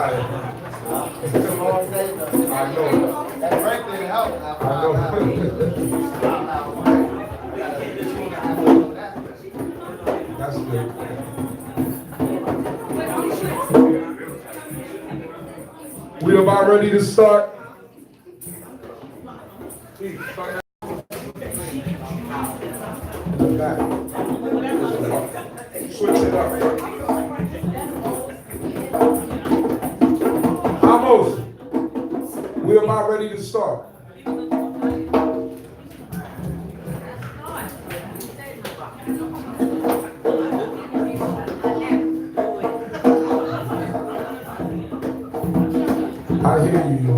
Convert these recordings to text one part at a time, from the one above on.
I know. That break didn't help. I know. That's good. We about ready to start. Back. Switch it up. Almost. We're about ready to start. I hear you.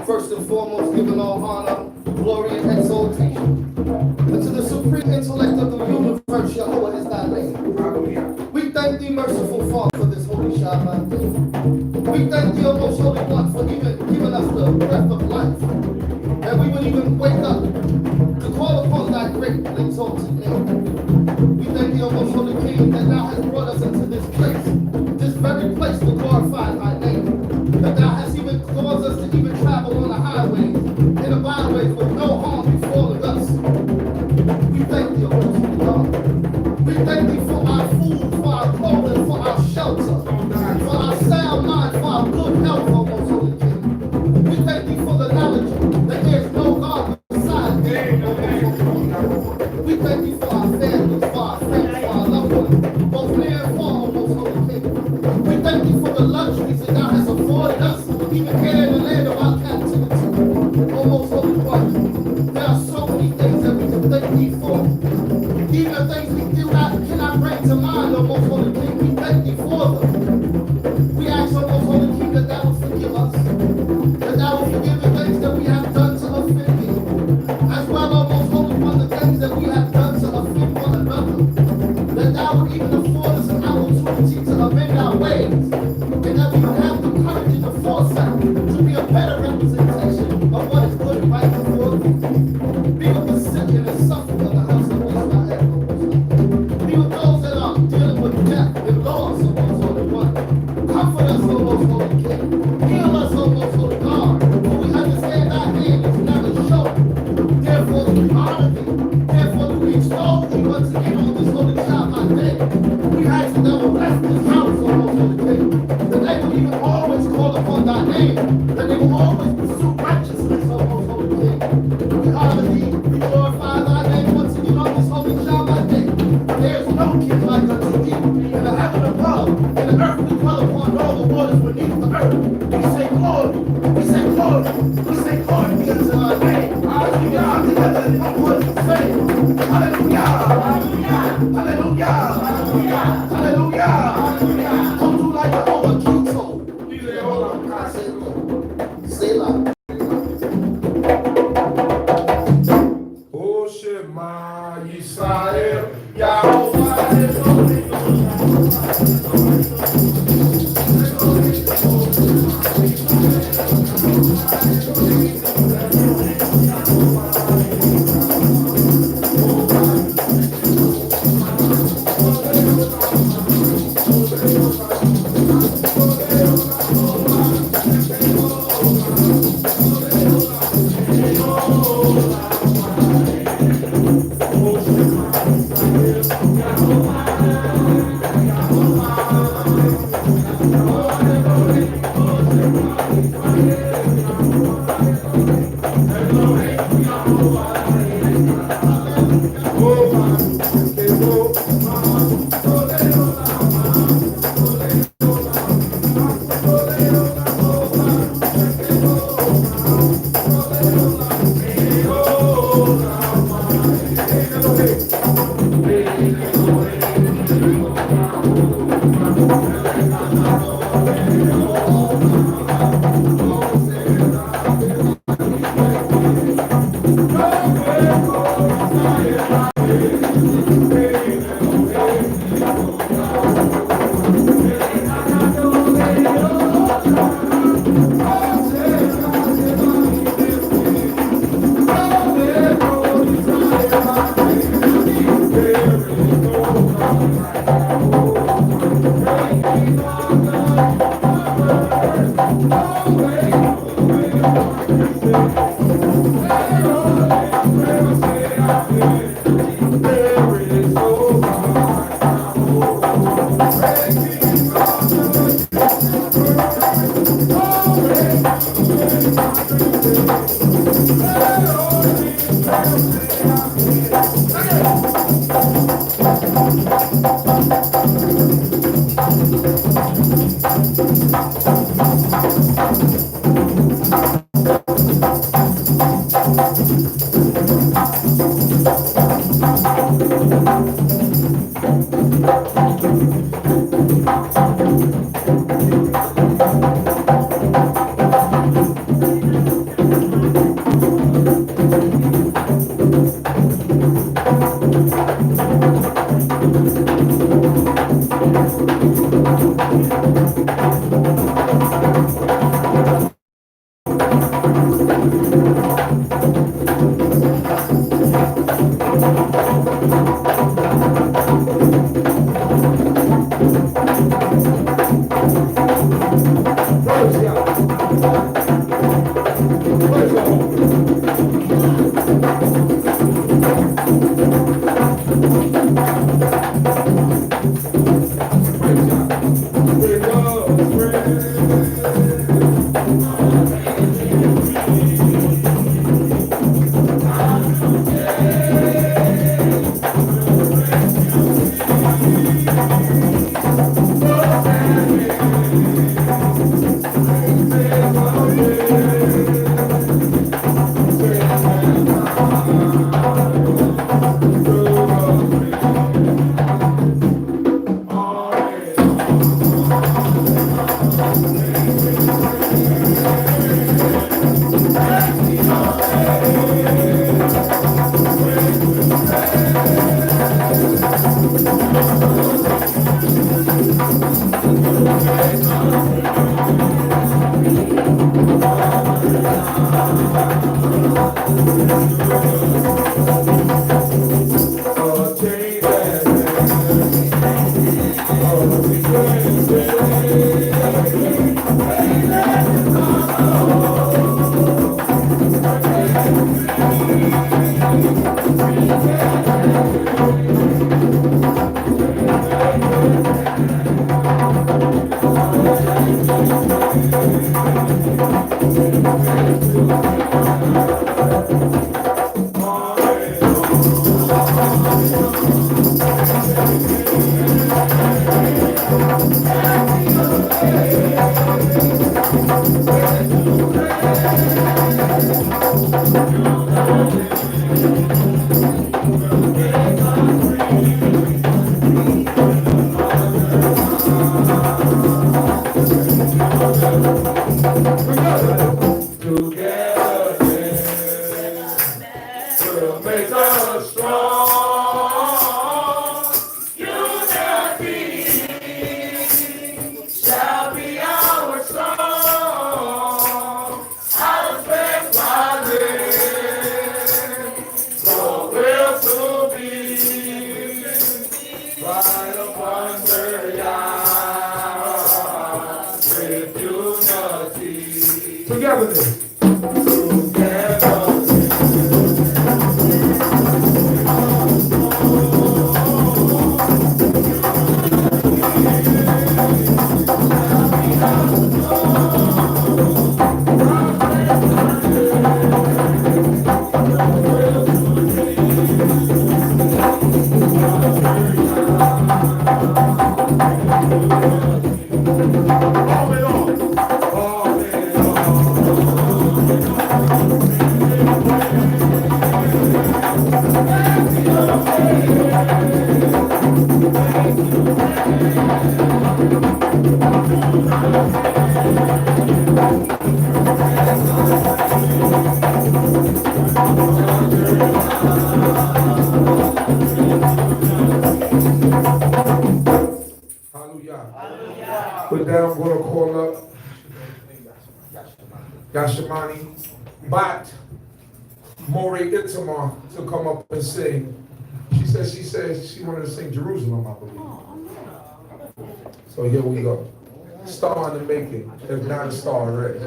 First and foremost, giving all honor, glory, and exaltation and to the supreme intellect of the universe, Yahweh is thy name. We thank thee, merciful Father, for this holy Shabbat day. We thank thee, O most holy one, for even giving us the breath of life, that we would even wake up to call upon thy great and exalted name. We thank thee, O most holy King, that thou hast brought us into this place, this very place to glorify thy name, that thou hast even caused us to even travel on the highways and the byways with no harm befalling us. We thank thee, O most holy God. We thank thee for our food, for our clothing, for our shelter, for our sound mind, for our good health, O most holy King. We thank thee for the knowledge that there is no God beside thee, O most holy God. We thank thee for our families, for our friends, for our loved ones, both near and far, O most holy King. We thank thee for the luxuries that thou hast afforded us, even here in the land of our captivity. O most holy one, there are so many things that we can thank thee for. Even the things we do not cannot bring to mind, O most holy King, we thank thee for them. We ask, O most holy King, that thou will forgive us, that thou will forgive the things that we have done to offend thee, as well, O most holy one, the things that we have done to offend one another, that thou would even afford us an opportunity to amend our ways, and that we would have the courage and the foresight to be a better representation of what is good and right before thee. Be with the sick and the suffering of the house of Israel. Be with those that are dealing with death and loss, O most holy one. Comfort us, O most holy King. Heal us, O most holy God. For we understand thy hand is never short. Therefore we honor thee. Therefore do we extol thee once again on this holy Shabbat day. We ask that thou will bless this house, O most holy King. That they will even always call upon thy name. That they will always pursue righteousness, O most holy King. We honor thee. We glorify thy name once again on this holy Shabbat day. There is no king like unto thee. In the heaven above, in the earth we dwell upon all the waters beneath the earth. We say glory. We say glory. We say glory be unto thy name. Hallelujah. Together in one voice we say, hallelujah. Hallelujah. Hallelujah. Hallelujah. Hallelujah. Come to like the overketo. Selah. Oh Shema Yisrael, Yahweh is With that, I'm going to call up Yashamani Bat Mori Itamar to come up and sing. She says she wanted to sing Jerusalem, I believe. So here we go. Star in the making, if not a star already.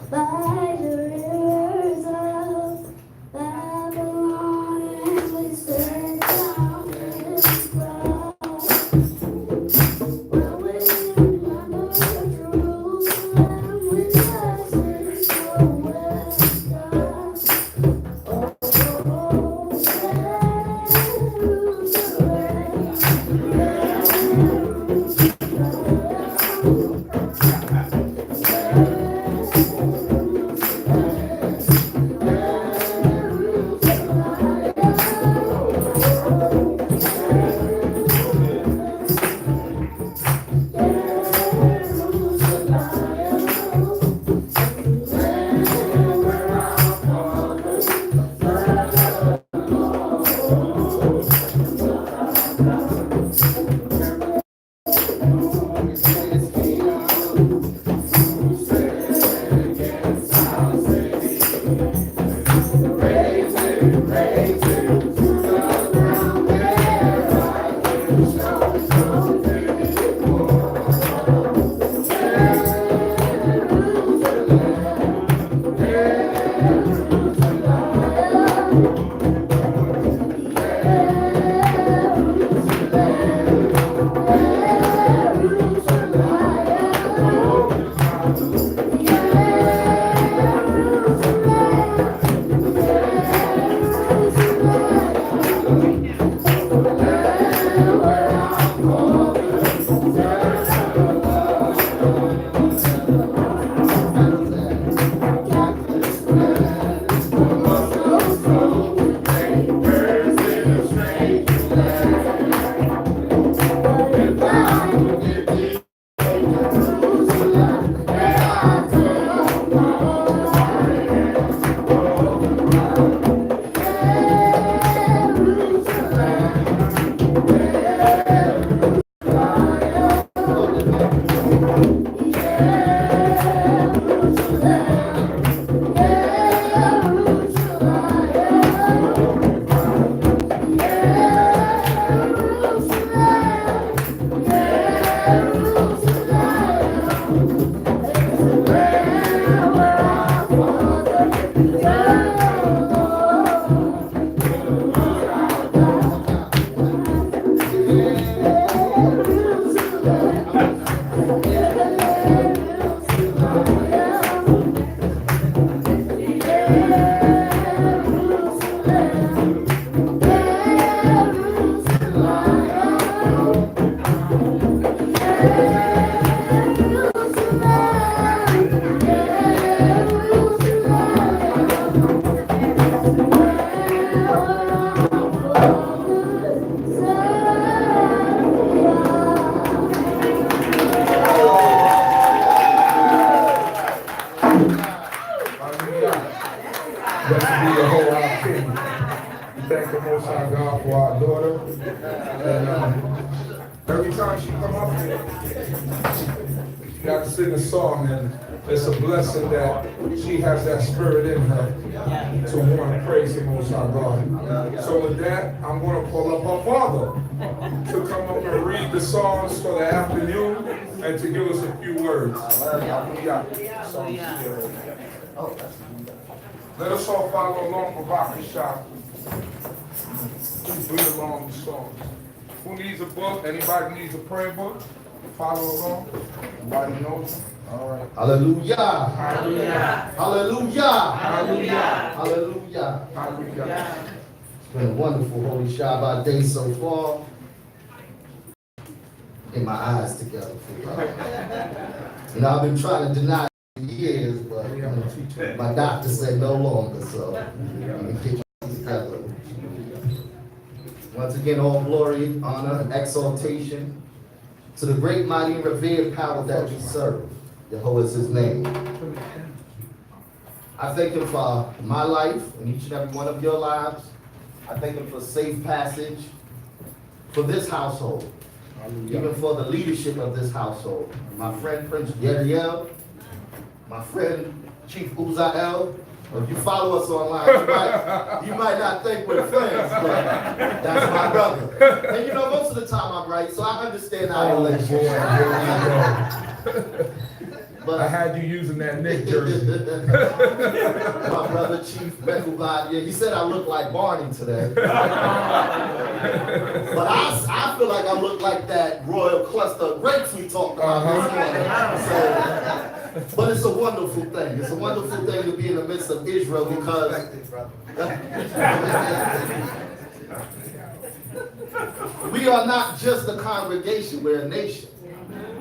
By the rivers of Babylon, and we sit down and cry. When we remember Jerusalem, we pass it to west sky. Oh, thank the Most High God for our daughter. And every time she come up here, she got to sing a song, and it's a blessing that she has that spirit in her to want to praise the Most High God. So with that, I'm going to call up her father to come up and read the songs for the afternoon and to give us a few words. Let us all follow along for Bakashah. Read along the songs. Who needs a book? Anybody needs a prayer book? Follow along. Everybody knows? All right. Hallelujah. Hallelujah. Hallelujah. Hallelujah. Hallelujah. Hallelujah. It's been a wonderful Holy Shabbat day so far. Get my eyes together for y'all. You know, I've been trying to deny it for years, but my doctor said no longer, so I'm going to get you together. Once again, all glory, honor, and exaltation to the great, mighty, and revered power that we serve. Jehovah is his name. I thank him for my life and each and every one of your lives. I thank him for safe passage for this household, even for the leadership of this household. My friend Prince Yeriel, my friend Chief Uzael, If you follow us online, you might not think we're friends, but that's my brother. And you know, most of the time I'm right, so I understand our Oh, boy, relationship. here we go. But I had you using that Nick jersey. my brother Chief Beckelbach, yeah, he said I look like Barney today. But I feel like I look like that royal cluster of grapes we talked about this morning. But it's a wonderful thing. It's a wonderful thing to be in the midst of Israel because we are not just a congregation, we're a nation.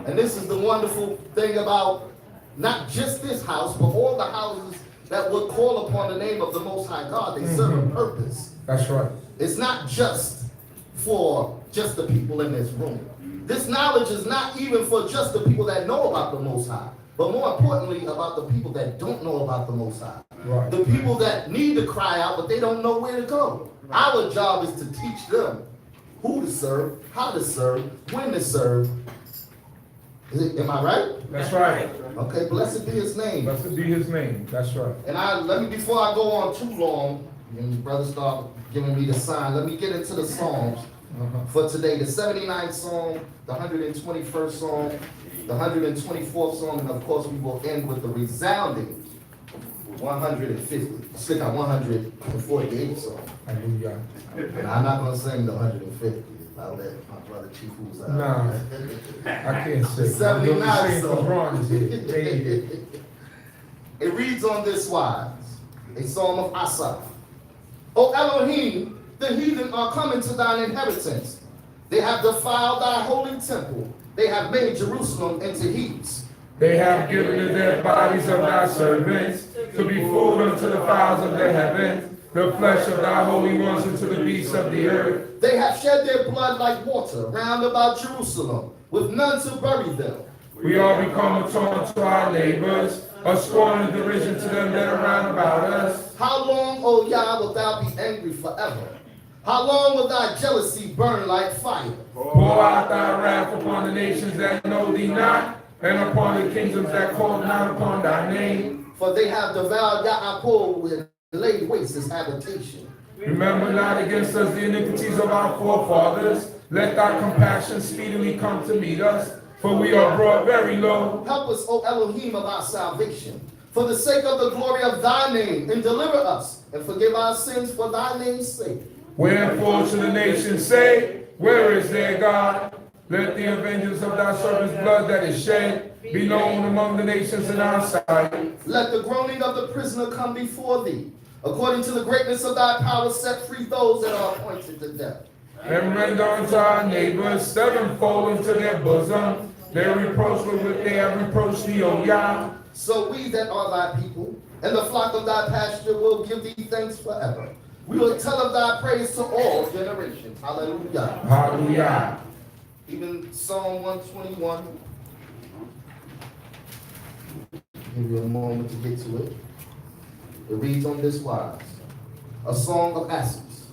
And this is the wonderful thing about not just this house, but all the houses that would call upon the name of the Most High God. They serve a purpose. That's right. It's not just for just the people in this room. This knowledge is not even for just the people that know about the Most High, but more importantly, about the people that don't know about the Most High. Right. The people that need to cry out, but they don't know where to go. Our job is to teach them who to serve, how to serve, when to serve. Am I right? That's right. Okay, blessed be his name. Blessed be his name. That's right. And before I go on too long, and the brothers start giving me the sign, let me get into the Psalms for today. The 79th Psalm, the 121st Psalm, the 124th Psalm, and of course we will end with the resounding 150. Stick out 148 Psalm. Hallelujah. And I'm not going to sing the 150. I'll let my brother Chief who's out. Nah, I can't sing. 79 Psalm. It reads on this wise, a psalm of Asaph. O Elohim, the heathen are coming to thine inheritance. They have defiled thy holy temple. They have made Jerusalem into heaps. They have given to their bodies of thy servants to be food unto the fowls of the heavens, the flesh of thy holy ones unto the beasts of the earth. They have shed their blood like water round about Jerusalem, with none to bury them. We are become a taunt to our neighbors, a scorn and derision to them that are round about us. How long, O Yah, wilt thou be angry forever? How long will thy jealousy burn like fire? Pour out thy wrath upon the nations that know thee not, and upon the kingdoms that call not upon thy name. For they have devoured Yaakov and laid waste his habitation. Remember not against us the iniquities of our forefathers. Let thy compassion speedily come to meet us, for we are brought very low. Help us, O Elohim, of our salvation, for the sake of the glory of thy name, and deliver us, and forgive our sins for thy name's sake. Wherefore should the nations say, where is their God? Let the avengers of thy servant's blood that is shed be known among the nations in our sight. Let the groaning of the prisoner come before thee. According to the greatness of thy power, set free those that are appointed to death. And render unto our neighbors sevenfold into their bosom their reproach with which they have reproached thee, O Yah. So we that are thy people, and the flock of thy pasture, will give thee thanks forever. We will tell of thy praise to all generations. Hallelujah. Hallelujah. Even Psalm 121. Give you a moment to get to it. It reads on this wise. A song of ashes.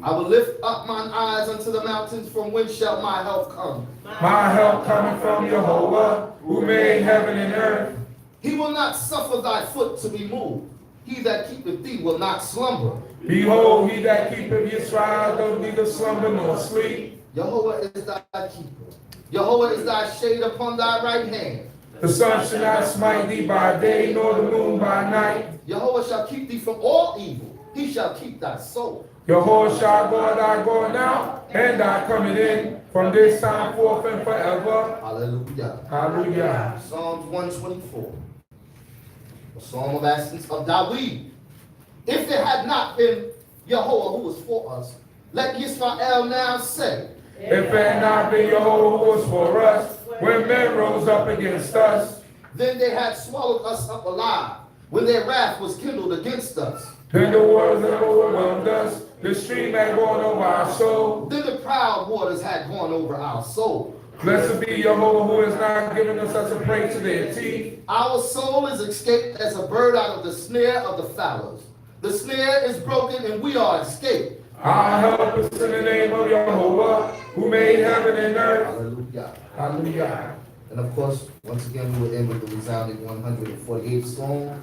I will lift up mine eyes unto the mountains, from whence shall my help come? My help coming from Jehovah, who made heaven and earth. He will not suffer thy foot to be moved. He that keepeth thee will not slumber. Behold, he that keepeth Israel doth neither slumber nor sleep. Jehovah is thy keeper. Jehovah is thy shade upon thy right hand. The sun shall not smite thee by day, nor the moon by night. Jehovah shall keep thee from all evil. He shall keep thy soul. Jehovah shall guard thy going out, and thy coming in, from this time forth and forever. Hallelujah. Hallelujah. Psalms 124. A psalm of ascents of David. If it had not been Jehovah who was for us, let Israel now say. If it had not been Jehovah who was for us, when men rose up against us, Then they had swallowed us up alive, when their wrath was kindled against us. then the waters had overwhelmed us, the stream had gone over our soul. Then the proud waters had gone over our soul. Blessed be Jehovah who has not given us as a prey to their teeth. Our soul is escaped as a bird out of the snare of the fowlers. The snare is broken and we are escaped. Our help is in the name of Jehovah, who made heaven and earth. Hallelujah. Hallelujah. And of course, once again, we will end with the resounding 148th Psalm.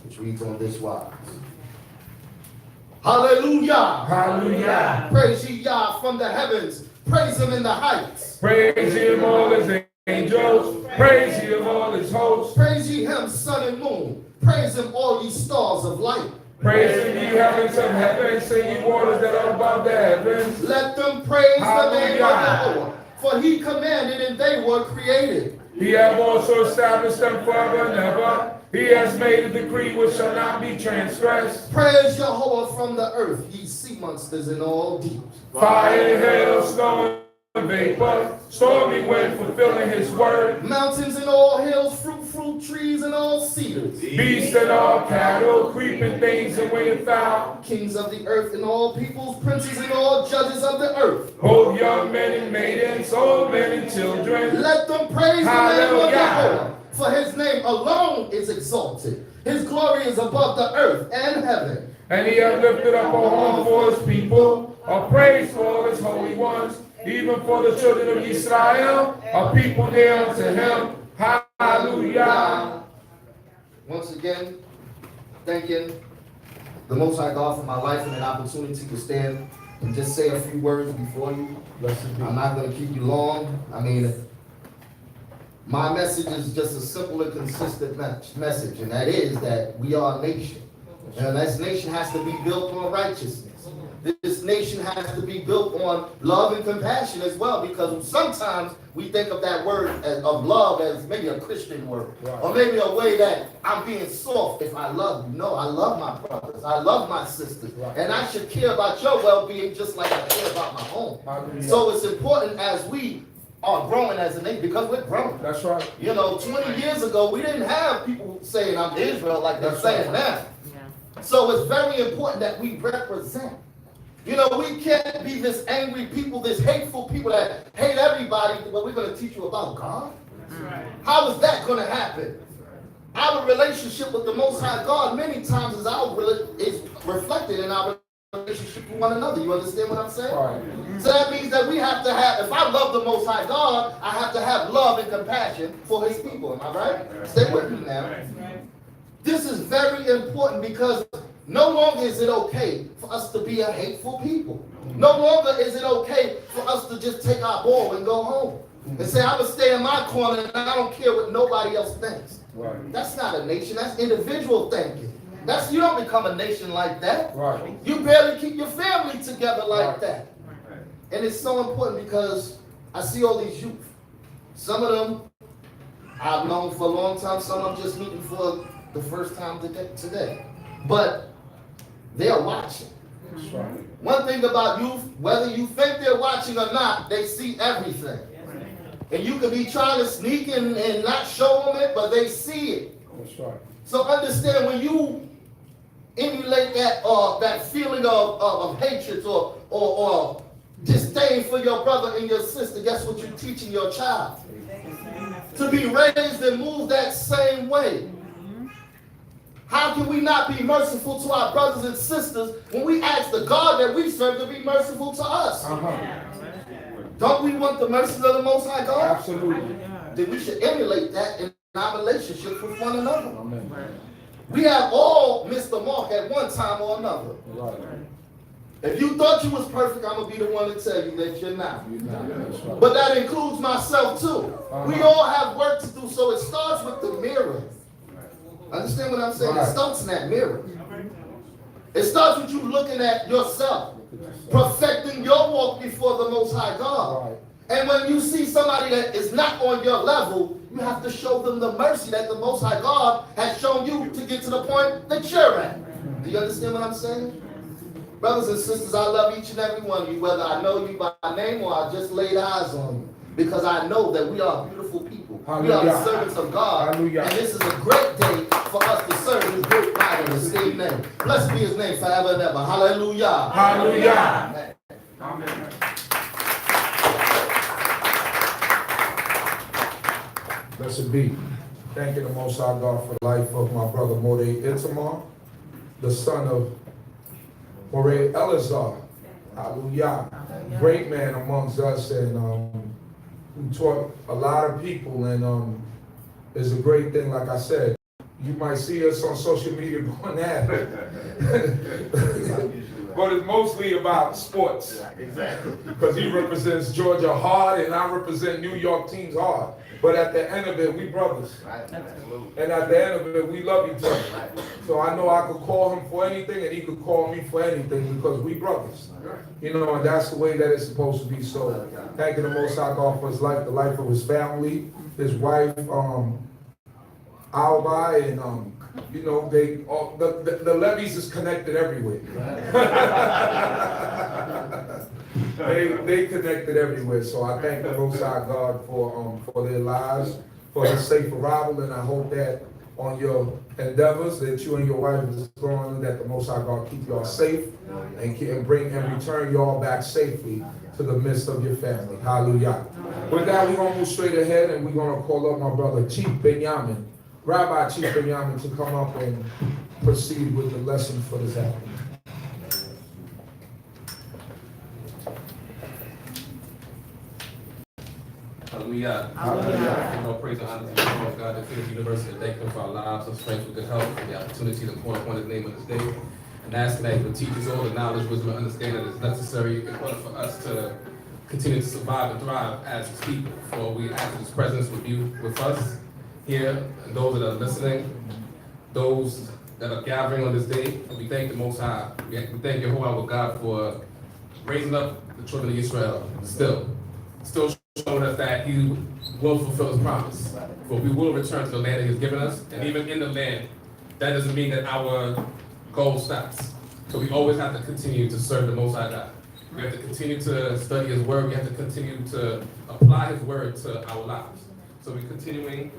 which reads on this wise. Hallelujah. Hallelujah. Praise ye Yah from the heavens. Praise him in the heights. Praise him all his angels. Praise him all his hosts. Praise ye him, sun and moon. Praise him, all ye stars of light. Praise him, ye heavens of heaven. Sing ye waters that are above the heavens. Let them praise the name of Hallelujah. the Lord. For he commanded and they were created. He hath also established them forever and ever. He has made a decree which shall not be transgressed. Praise Jehovah from the earth, ye sea monsters and all deeps. Fire, hail, snow, and vapor, stormy wind fulfilling his word. Mountains and all hills, fruit trees and all cedars. Beasts and all cattle, creeping things and winged fowl. Kings of the earth and all peoples, princes and all judges of the earth. Both young men and maidens, old men and children. Let them praise the name of Hallelujah. Jehovah, for his name alone is exalted. His glory is above the earth and heaven. And he hath lifted up a horn for his people, a praise for all his holy ones, even for the children of Israel, a people near unto him. Hallelujah. Once again, thanking the Most High God for my life and an opportunity to stand and just say a few words before you. I'm not going to keep you long. I mean, my message is just a simple and consistent message, and that is that we are a nation. And this nation has to be built on righteousness. This nation has to be built on love and compassion as well, because sometimes we think of that word of love as maybe a Christian word, Right. or maybe a way that I'm being soft if I love you. No, I love my brothers, I love my sisters, Right. and I should care about your well-being just like I care about my own. Hallelujah. So it's important as we are growing as a nation, because we're growing. That's right. You know, 20 years ago, we didn't have people saying I'm Israel like they're That's saying right. now. So it's very important that we represent. You know, we can't be this angry people, this hateful people that hate everybody, but we're going to teach you about God? How is that going to happen? Our relationship with the Most High God many times is reflected in our relationship with one another. You understand what I'm saying? Right. So that means that we have to have, if I love the Most High God, I have to have love and compassion for his people. Am I right? Stay with me now. This is very important because no longer is it okay for us to be a hateful people. No longer is it okay for us to just take our ball and go home and say, I'm going to stay in my corner and I don't care what nobody else thinks. Right. That's not a nation. That's individual thinking. You don't become a nation like that. Right. You barely keep your family together like Right. that. And it's so important because I see all these youth. Some of them I've known for a long time. Some I'm just meeting for the first time today. But they're watching. That's right. One thing about youth, whether you think they're watching or not, they see everything. And you could be trying to sneak in and not show them it, but they see it. That's right. So understand, when you emulate that feeling of hatred or disdain for your brother and your sister, guess what you're teaching your child? To be raised and move that same way. How can we not be merciful to our brothers and sisters when we ask the God that we serve to be merciful to us? Don't we want the mercy of the Most High God? Absolutely. Then we should emulate that in our relationship with one another. Amen. We have all missed the mark at one time or another. Right. If you thought you was perfect, I'm going to be the one to tell you that you're not. You're not. That's right. But that includes myself too. We all have work to do, so it starts with the mirror. Understand what I'm saying? Right. It starts in that mirror. It starts with you looking at yourself, perfecting your walk before the Most High God. Right. And when you see somebody that is not on your level, you have to show them the mercy that the Most High God has shown you to get to the point that you're at. Do you understand what I'm saying? Brothers and sisters, I love each and every one of you, whether I know you by name or I just laid eyes on you, because I know that we are beautiful people. We are the Hallelujah. servants of God. Hallelujah. And this is a great day for us to serve His great might in His name. Blessed be His name forever and ever. Hallelujah. Hallelujah. Amen. Amen. Blessed be. Thanking the Most High God for the life of my brother Morey Itamar, the son of Morey Elazar. Hallelujah. Great man amongst us, and who taught a lot of people, and it's a great thing, like I said. You might see us on social media going at it. But it's mostly about sports. Exactly. Because he represents Georgia hard and I represent New York teams hard. But at the end of it, we brothers. Right. Absolutely. And at the end of it, we love each other. So I know I could call him for anything and he could call me for anything because we brothers. You know, and that's the way that it's supposed to be. So thanking the Most High God for his life, the life of his family, his wife, Alba, and you know, they all the levees is connected everywhere. they connected everywhere. So I thank the Most High God for their lives, for their safe arrival, and I hope that on your endeavors that you and your wife is going, that the Most High God keep y'all safe and bring and return y'all back safely to the midst of your family. Hallelujah. With that, we're gonna move straight ahead and we're gonna call up my brother Chief Binyamin, Rabbi Chief Binyamin, to come up and proceed with the lesson for this afternoon. Hallelujah. Hallelujah. All praise and honor to the Lord God, the King of the universe, and thank him for our lives and strength with good health, and the opportunity to call upon his name on this day. And asking that he would teach us all the knowledge, wisdom, and understanding that is necessary in order for us to continue to survive and thrive as his people. For we ask his presence would be with us here, and those that are listening, those that are gathering on this day. And we thank the Most High. We thank Jehovah our God for raising up the children of Israel, still showing us that he will fulfill his promise. For we will return to the land that he has given us, and even in the land, that doesn't mean that our goal stops. So we always have to continue to serve the Most High God. We have to continue to study his word. We have to continue to apply his word to our lives. So we're continuing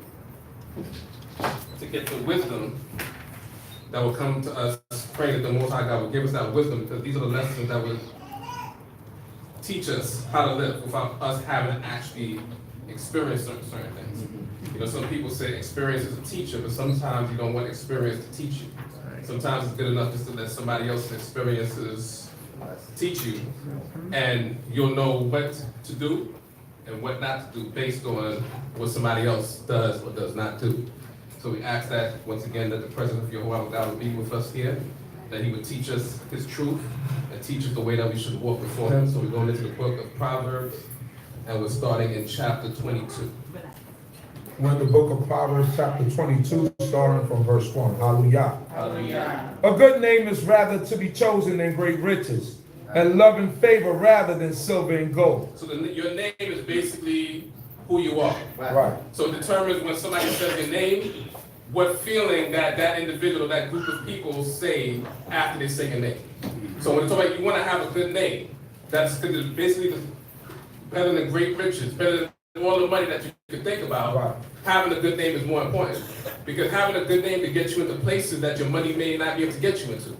to get the wisdom that will come to us, praying that the Most High God will give us that wisdom, because these are the lessons that will teach us how to live without us having to actually experience certain things. You know, some people say experience is a teacher, but sometimes you don't want experience to teach you. Sometimes it's good enough just to let somebody else's experiences teach you, and you'll know what to do and what not to do based on what somebody else does or does not do. So we ask that, once again, that the presence of Jehovah God would be with us here, that he would teach us his truth and teach us the way that we should walk before him. So we're going into the book of Proverbs, and we're starting in chapter 22. We're in the book of Proverbs, chapter 22, starting from verse 1. Hallelujah. Hallelujah. A good name is rather to be chosen than great riches, and love and favor rather than silver and gold. So your name is basically who you are. Right. So it determines, when somebody says your name, what feeling that individual, that group of people say after they say your name. So when it's about, you want to have a good name, that's basically better than great riches, better than all the money that you can think about. Right. Having a good name is more important, because having a good name to get you into places that your money may not be able to get you into.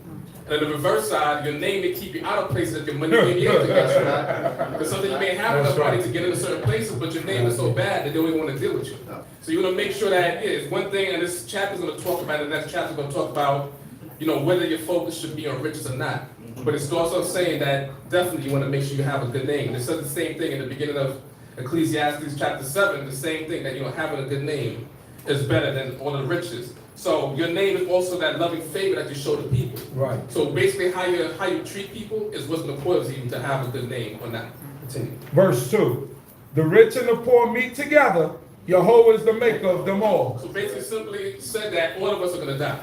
And on the reverse side, your name may keep you out of places that your money may be able to get you into. Because sometimes you may have enough money to get into certain places, but your name is so bad that they don't even want to deal with you. So you want to make sure that it is. One thing, and this chapter is going to talk about, the next chapter is going to talk about, you know, whether your focus should be on riches or not. But it's also saying that definitely you want to make sure you have a good name. It says the same thing in the beginning of Ecclesiastes chapter 7, the same thing, that, you know, having a good name is better than all the riches. So your name is also that loving favor that you show to people. Right. So basically how you treat people is what's going to cause you to have a good name or not. Continue. Verse 2. The rich and the poor meet together. Jehovah is the maker of them all. So basically simply said that all of us are going to die.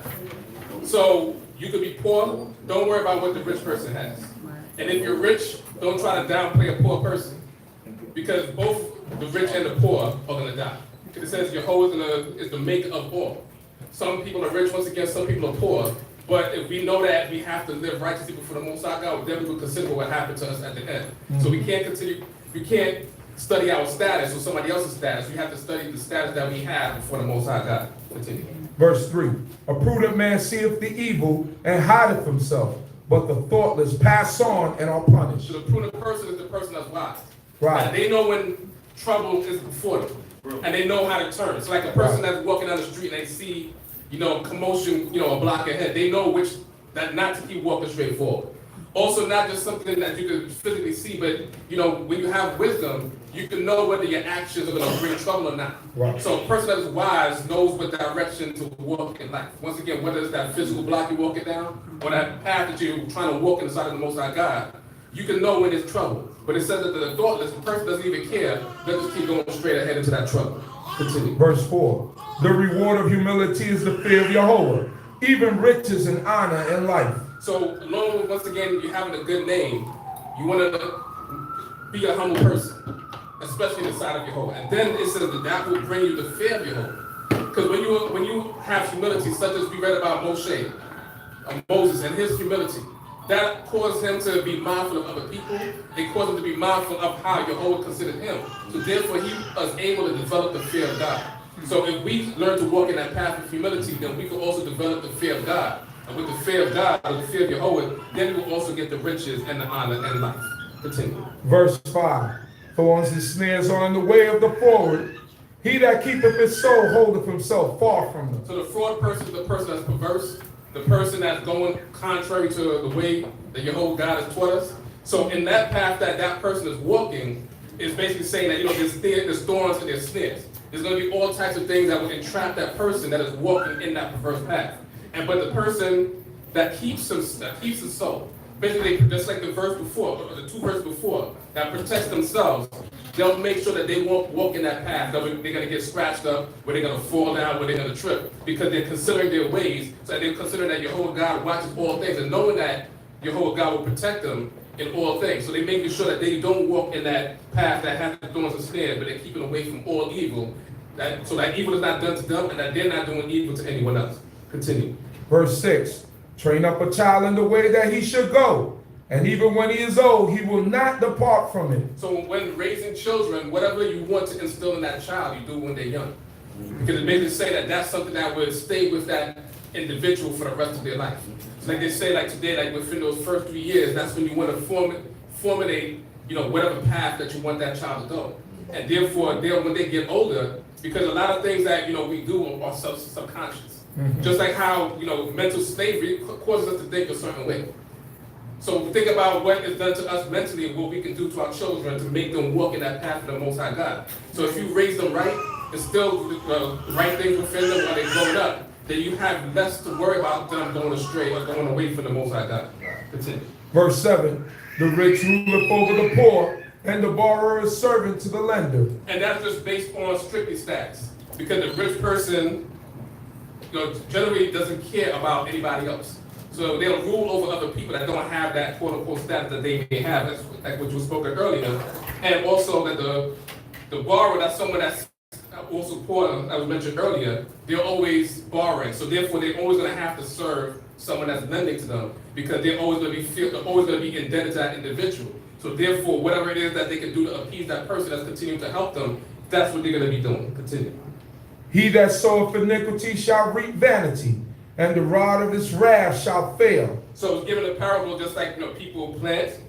So you could be poor, don't worry about what the rich person has. And if you're rich, don't try to downplay a poor person, because both the rich and the poor are going to die. It says Jehovah is the maker of all. Some people are rich, once again, some people are poor. But if we know that we have to live righteously before the Most High God, then we will consider what happened to us at the end. So we can't study our status or somebody else's status. We have to study the status that we have before the Most High God. Continue. Verse 3. A prudent man seeth the evil and hideth himself, but the thoughtless pass on and are punished. So the prudent person is the person that's wise. Right. And they know when trouble is before them. And they know how to turn. It's like a person that's walking down the street and they see, you know, commotion, you know, a block ahead. They know that not to keep walking straight forward. Also, not just something that you can physically see, but when you have wisdom, you can know whether your actions are going to bring trouble or not. Right. So a person that is wise knows what direction to walk in life. Once again, whether it's that physical block you're walking down or that path that you're trying to walk in the side of the Most High God, you can know when there's trouble. But it says that the thoughtless, the person doesn't even care, they'll just keep going straight ahead into that trouble. Continue. Verse 4. The reward of humility is the fear of Yahweh, even riches and honor and life. So, along with, once again, you having a good name, you want to be a humble person, especially in the sight of Jehovah. And then it says that will bring you the fear of Jehovah. Because when you have humility, such as we read about Moses and his humility, that caused him to be mindful of other people. It caused him to be mindful of how Jehovah considered him. So therefore, he was able to develop the fear of God. So if we learn to walk in that path of humility, then we can also develop the fear of God. And with the fear of God, or the fear of Jehovah, then we will also get the riches and the honor and life. Continue. Verse 5. Thorns and snares are in the way of the forward. He that keepeth his soul holdeth himself far from them. So the fraud person is the person that's perverse, the person that's going contrary to the way that Jehovah God has taught us. So in that path that person is walking, is basically saying that there's thorns and there's snares. There's going to be all types of things that will entrap that person that is walking in that perverse path. But the person that keeps his soul, basically just like the verse before, or the two verses before, that protects themselves, they'll make sure that they won't walk in that path. They're going to get scratched up, where they're going to fall down, where they're going to trip, because they're considering their ways, so they're considering that Jehovah God watches all things, and knowing that Jehovah God will protect them in all things. So they're making sure that they don't walk in that path that has the thorns and snares, but they're keeping away from all evil, so that evil is not done to them, and that they're not doing evil to anyone else. Continue. Verse 6. Train up a child in the way that he should go, and even when he is old, he will not depart from it. So when raising children, whatever you want to instill in that child, you do when they're young. Because it basically say that that's something that would stay with that individual for the rest of their life. So like they say, like today, like within those first 3 years, that's when you want to formulate, whatever path that you want that child to go. And therefore, when they get older, because a lot of things that, we do are subconscious. Just like how, mental slavery causes us to think a certain way. So think about what is done to us mentally and what we can do to our children to make them walk in that path of the Most High God. So if you raise them right, instill the right things within them while they're growing up, then you have less to worry about them going astray or going away from the Most High God. Continue. Verse 7. The rich ruleth over the poor, and the borrower is servant to the lender. And that's just based on strictly stats. Because the rich person, generally doesn't care about anybody else. So they'll rule over other people that don't have that quote-unquote status that they may have, that's like what you spoke of earlier. And also that the borrower, that's someone that's also poor, that was mentioned earlier, they're always borrowing. So therefore, they're always going to have to serve someone that's lending to them, because they're always going to be indebted to that individual. So therefore, whatever it is that they can do to appease that person that's continuing to help them, that's what they're going to be doing. Continue. He that soweth iniquity shall reap vanity, and the rod of his wrath shall fail. So it's given a parable just like people plant,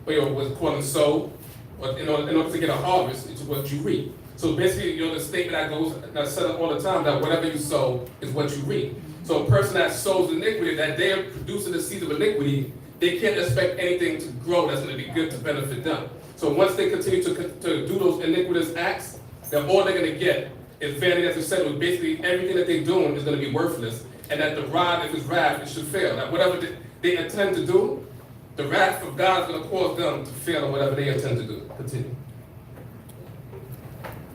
or what's called sow, or in order to get a harvest, it's what you reap. So basically, the statement that's said all the time, that whatever you sow is what you reap. So a person that sows iniquity, that they are producing the seeds of iniquity, they can't expect anything to grow that's going to be good to benefit them. So once they continue to do those iniquitous acts, then all they're going to get is vanity, as I said, was basically everything that they're doing is going to be worthless, and that the rod of his wrath, it should fail. That whatever they intend to do, the wrath of God is going to cause them to fail in whatever they intend to do. Continue.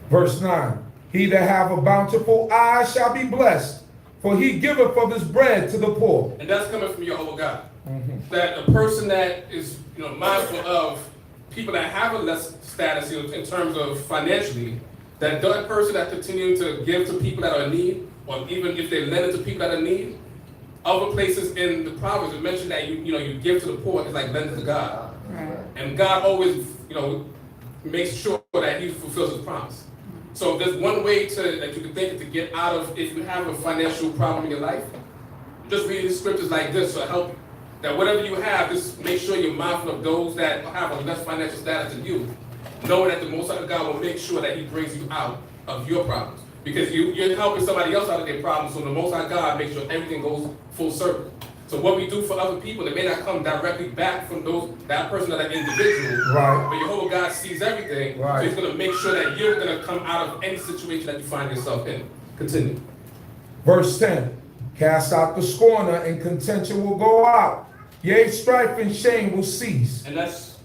Verse 9. He that have a bountiful eye shall be blessed, for he giveth of his bread to the poor. And that's coming from Jehovah God. That a person that is mindful of people that have a less status in terms of financially, that person that continues to give to people that are in need, or even if they lend it to people that are in need. Other places in the Proverbs, it mentioned that you give to the poor, it's like lending to God. Right. And God always makes sure that he fulfills his promise. So there's one way that you can think to get out of, if you have a financial problem in your life, just read the scriptures like this will help. That whatever you have, just make sure you're mindful of those that have a less financial status than you, knowing that the Most High God will make sure that he brings you out of your problems. Because you're helping somebody else out of their problems, so the Most High God makes sure everything goes full circle. So what we do for other people, it may not come directly back from that person or that individual. Right. But Jehovah God sees everything. Right. So he's going to make sure that you're going to come out of any situation that you find yourself in. Continue. Verse 10. Cast out the scorner, and contention will go out. Yea, strife and shame will cease. And that's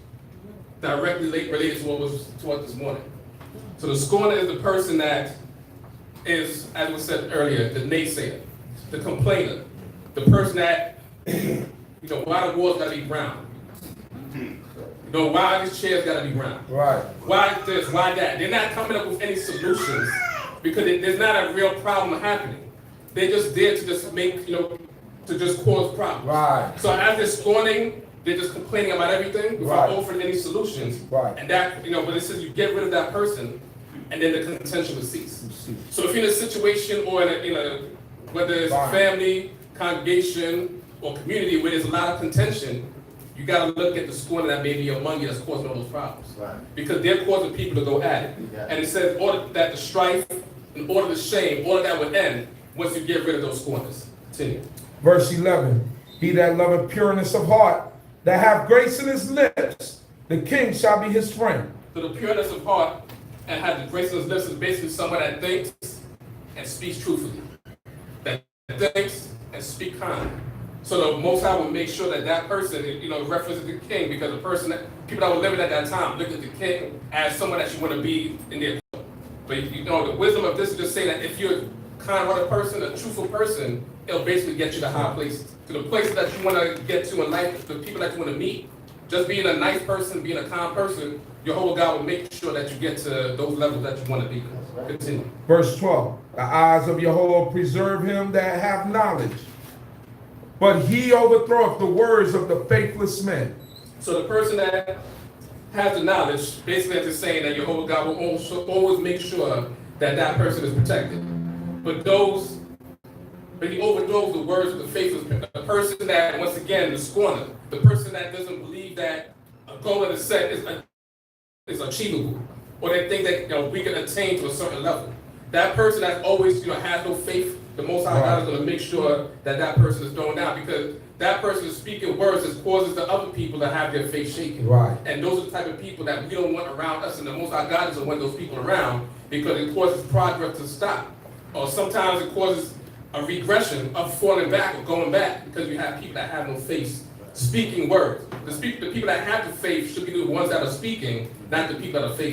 directly related to what was taught this morning. So the scorner is the person that is, as was said earlier, the naysayer, the complainer, the person that, why the walls gotta be brown? Why these chairs gotta be brown? Right. Why this, why that? They're not coming up with any solutions because there's not a real problem happening. They're just there to just make, to just cause problems. Right. So as they're scorning, they're just complaining about everything without Right. offering any solutions. Right. And that, but it says you get rid of that person, and then the contention will cease. So if you're in a situation or in a whether it's Fine. family, congregation, or community where there's a lot of contention, you got to look at the scorner that may be among you that's causing all those problems. Right. Because they're causing people to go at it. Yeah. And it says order that the strife, in order the shame, all of that would end once you get rid of those scorners. Continue. Verse 11. He that loveth pureness of heart, that have grace in his lips, the king shall be his friend. So the pureness of heart and have the grace in his lips is basically someone that thinks and speaks truthfully. That thinks and speaks kind. So the Most High will make sure that that person, references the king, because the person people that were living at that time looked at the king as someone that you want to be in their court. But the wisdom of this is just saying that if you're a kind-hearted person, a truthful person, it'll basically get you to high places. To the places that you want to get to in life, the people that you want to meet. Just being a nice person, being a kind person, Jehovah God will make sure that you get to those levels that you want to be. Continue. Verse 12. The eyes of Jehovah preserve him that have knowledge, but he overthroweth the words of the faithless men. So the person that has the knowledge, basically it's just saying that Jehovah God will also always make sure that that person is protected. But he overthrows the words of the faithless men. The person that, once again, the scorner, the person that doesn't believe that a goal that is set is achievable, or they think that we can attain to a certain level. That person that always has no faith, the Most High God is going to make sure that that person is thrown out, because that person is speaking words that causes the other people to have their faith shaken. Right. And those are the type of people that we don't want around us, and the Most High God doesn't want those people around because it causes progress to stop. Or sometimes it causes a regression of falling back or going back because you have people that have no faith speaking words. The people that have the faith should be the ones that are speaking, not the people that are faithful.